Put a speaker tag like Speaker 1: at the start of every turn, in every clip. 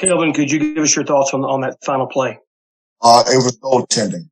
Speaker 1: Kelvin, could you give us your thoughts on that final play?
Speaker 2: It was goaltending.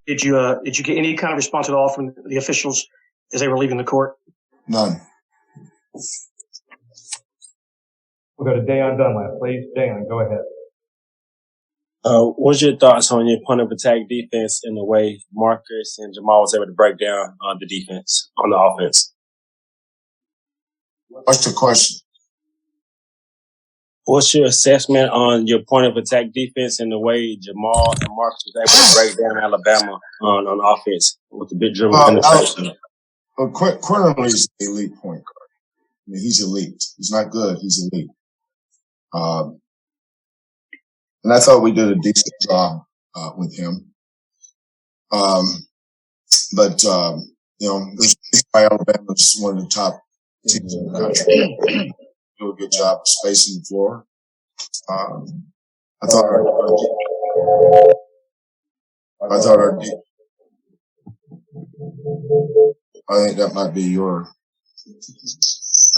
Speaker 1: Did you get any kind of response at all from the officials as they were leaving the court?
Speaker 2: None.
Speaker 3: We'll go to Dayon Dunlap, please. Dayon, go ahead.
Speaker 4: What's your thoughts on your point of attack defense and the way Marcus and Jamal was able to break down the defense on the offense?
Speaker 2: What's the question?
Speaker 4: What's your assessment on your point of attack defense and the way Jamal and Marcus was able to break down Alabama on offense with the big dribble penetration?
Speaker 2: Quinterly's the elite point guard. I mean, he's elite. He's not good. He's elite. And I thought we did a decent job with him. But this Alabama is one of the top teams in the country. Do a good job of spacing the floor. I thought I think that might be your.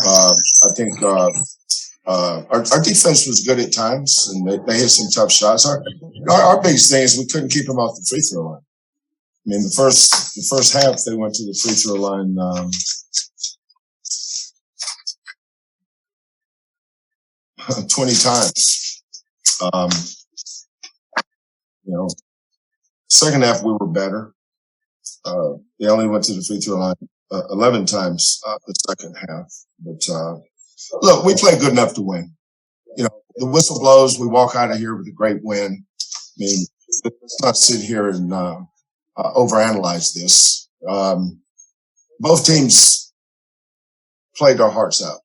Speaker 2: I think our defense was good at times, and they hit some tough shots. Our biggest thing is we couldn't keep them off the free throw line. I mean, the first half they went to the free throw line 20 times. Second half we were better. They only went to the free throw line 11 times the second half. But look, we played good enough to win. The whistle blows. We walk out of here with a great win. I mean, let's not sit here and overanalyze this. Both teams played their hearts out.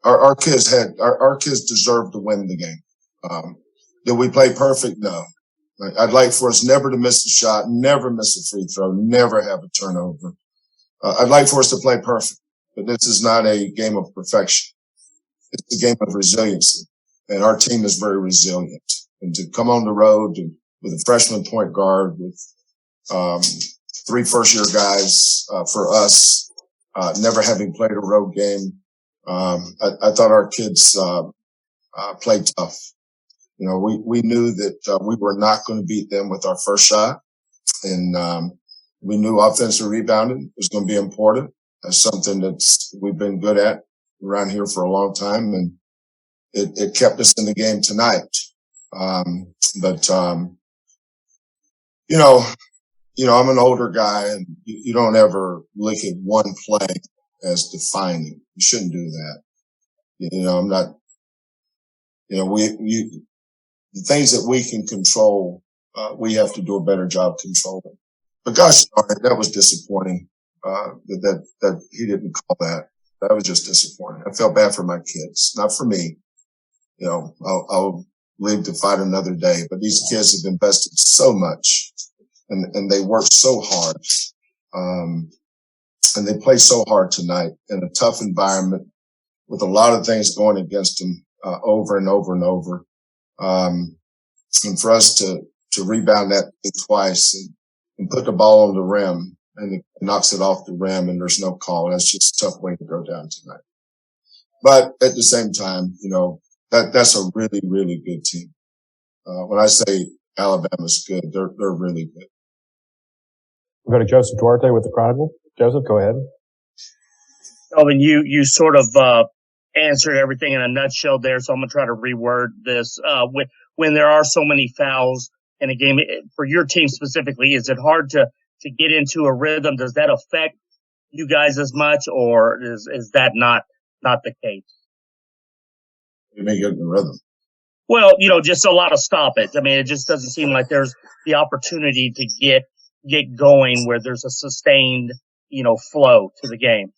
Speaker 2: Our kids deserved to win the game. Did we play perfect? No. I'd like for us never to miss a shot, never miss a free throw, never have a turnover. I'd like for us to play perfect, but this is not a game of perfection. It's a game of resiliency, and our team is very resilient. And to come on the road with a freshman point guard, with 3 first-year guys for us, never having played a road game, I thought our kids played tough. We knew that we were not going to beat them with our first shot, and we knew offensive rebounding was going to be important. That's something that we've been good at around here for a long time, and it kept us in the game tonight. I'm an older guy, and you don't ever look at one play as defining. You shouldn't do that. I'm not. The things that we can control, we have to do a better job controlling. But gosh darn it, that was disappointing. That he didn't call that. That was just disappointing. I felt bad for my kids, not for me. I'll live to fight another day. But these kids have invested so much, and they work so hard, and they play so hard tonight in a tough environment with a lot of things going against them over and over and over. And for us to rebound that twice and put the ball on the rim and it knocks it off the rim and there's no call, that's just a tough way to go down tonight. But at the same time, that's a really, really good team. When I say Alabama's good, they're really good.
Speaker 3: We'll go to Joseph Duarte with the Chronicle. Joseph, go ahead.
Speaker 5: Kelvin, you sort of answered everything in a nutshell there, so I'm going to try to reword this. When there are so many fouls in a game, for your team specifically, is it hard to get into a rhythm? Does that affect you guys as much, or is that not the case?
Speaker 2: You may get in the rhythm.
Speaker 5: Well, just a lot of stoppage. I mean, it just doesn't seem like there's the opportunity to get going where there's a sustained, flow to the game.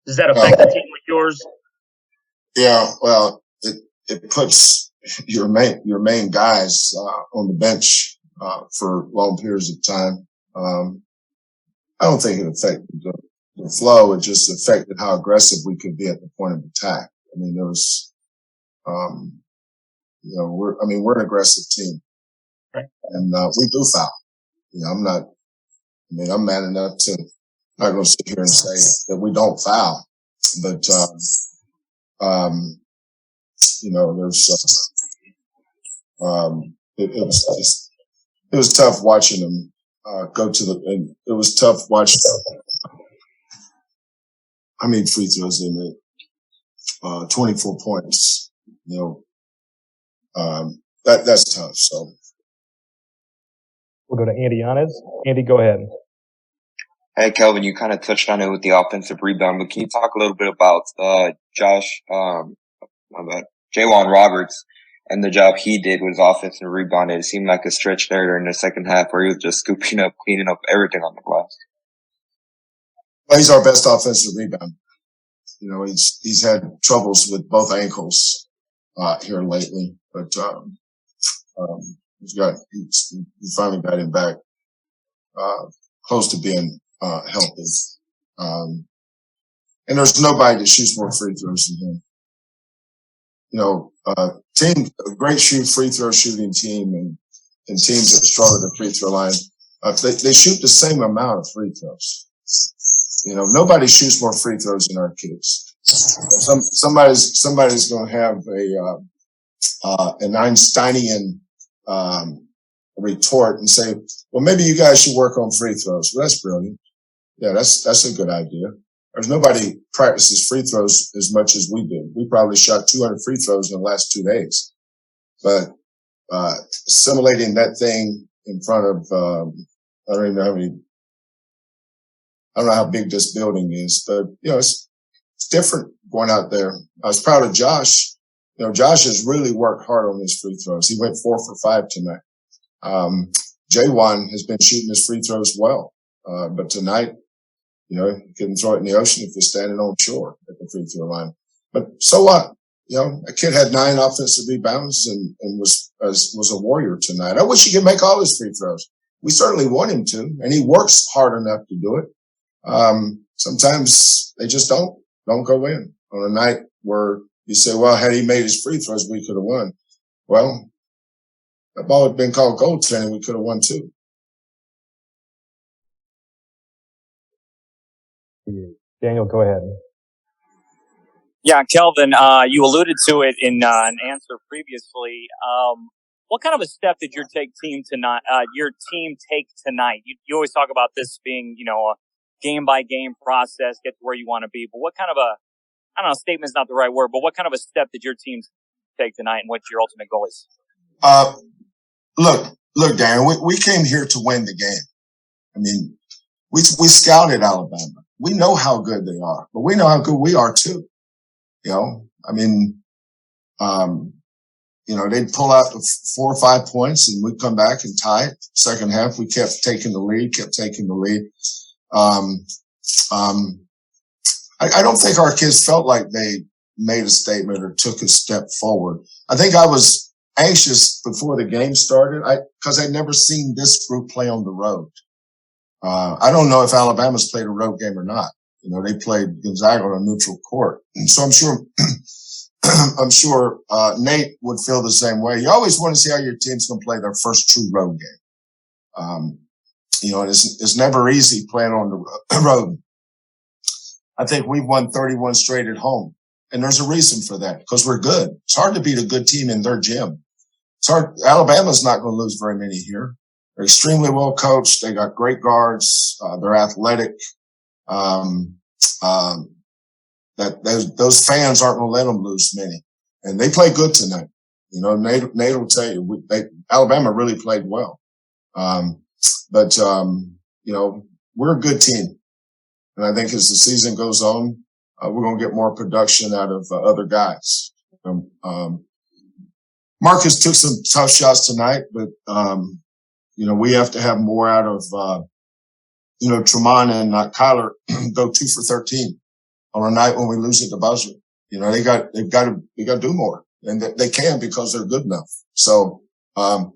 Speaker 5: Does that affect the team like yours?
Speaker 2: Yeah, well, it puts your main guys on the bench for long periods of time. I don't think it affected the flow. It just affected how aggressive we could be at the point of attack. I mean, there was, we're an aggressive team,
Speaker 5: right?
Speaker 2: And we do foul. I'm man enough to not going to sit here and say that we don't foul. but, you know, there's, it was tough watching them, go to and it was tough watching how many free throws they made, 24 points, you know, that's tough. So
Speaker 3: we'll go to Andy Yanez. Andy, go ahead.
Speaker 6: Hey, Kelvin, you kind of touched on it with the offensive rebound, but can you talk a little bit about Jaywan Roberts and the job he did with his offensive rebound? It seemed like a stretch there during the second half where he was just scooping up, cleaning up everything on the glass.
Speaker 2: Well, he's our best offensive rebound. You know, he's had troubles with both ankles here lately, but he finally got him back close to being healthy. And there's nobody that shoots more free throws than him. You know, a great free throw shooting team and teams that struggle at the free throw line, they shoot the same amount of free throws. You know, nobody shoots more free throws than our kids. Somebody's going to have an Einsteinian retort and say, well, maybe you guys should work on free throws. Well, that's brilliant. Yeah, that's a good idea. There's nobody practices free throws as much as we do. We probably shot 200 free throws in the last 2 days. But assimilating that thing in front of I don't know how big this building is, but you know, it's different going out there. I was proud of Josh. You know, Josh has really worked hard on his free throws. He went 4 for 5 tonight. Jaywan has been shooting his free throws well. But tonight, you know, you couldn't throw it in the ocean if you're standing on shore at the free throw line. But so what? You know, a kid had 9 offensive rebounds and was a warrior tonight. I wish he could make all his free throws. We certainly want him to, and he works hard enough to do it. Sometimes they just don't go in on a night where you say, well, had he made his free throws, we could have won. Well, that ball had been called goaltending, we could have won too.
Speaker 3: Daniel, go ahead.
Speaker 7: Yeah, Kelvin, you alluded to it in an answer previously. What kind of a step did your team take tonight? You always talk about this being, you know, a game by game process, get to where you want to be. But what kind of I don't know, statement's not the right word, but what kind of a step did your team take tonight, and what your ultimate goal is?
Speaker 2: Look, Darren, we came here to win the game. I mean, we scouted Alabama. We know how good they are, but we know how good we are too. You know, I mean, you know, they'd pull out the 4 or 5 points and we'd come back and tie it. Second half, we kept taking the lead. I don't think our kids felt like they made a statement or took a step forward. I think I was anxious before the game started because I'd never seen this group play on the road. I don't know if Alabama's played a road game or not. You know, they played Gonzaga on a neutral court. And so I'm sure Nate would feel the same way. You always want to see how your team's going to play their first true road game. You know, it's never easy playing on the road. I think we've won 31 straight at home. And there's a reason for that, because we're good. It's hard to beat a good team in their gym. It's hard. Alabama's not going to lose very many here. They're extremely well coached. They got great guards. They're athletic. Those fans aren't going to let them lose many. And they play good tonight. You know, Nate will tell you, Alabama really played well. But you know, we're a good team. And I think as the season goes on, we're going to get more production out of other guys. Marcus took some tough shots tonight, but, you know, we have to have more out of, you know, Tremont and Kyler go 2 for 13 on a night when we lose at the buzzer. You know, they got to do more, and they can because they're good enough. So, you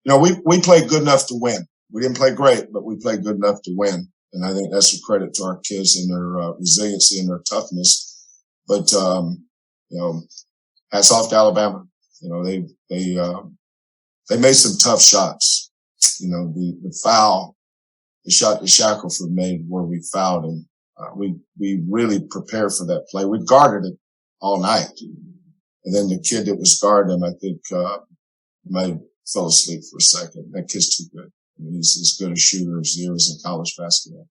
Speaker 2: know, we played good enough to win. We didn't play great, but we played good enough to win. And I think that's a credit to our kids and their resiliency and their toughness. But, you know, hats off to Alabama. You know, they made some tough shots. You know, the foul, the shot that Shackelford made where we fouled him. We really prepared for that play. We guarded it all night. And then the kid that was guarding him, I think, might have fell asleep for a second. That kid's too good. I mean, he's as good a shooter as he is in college basketball.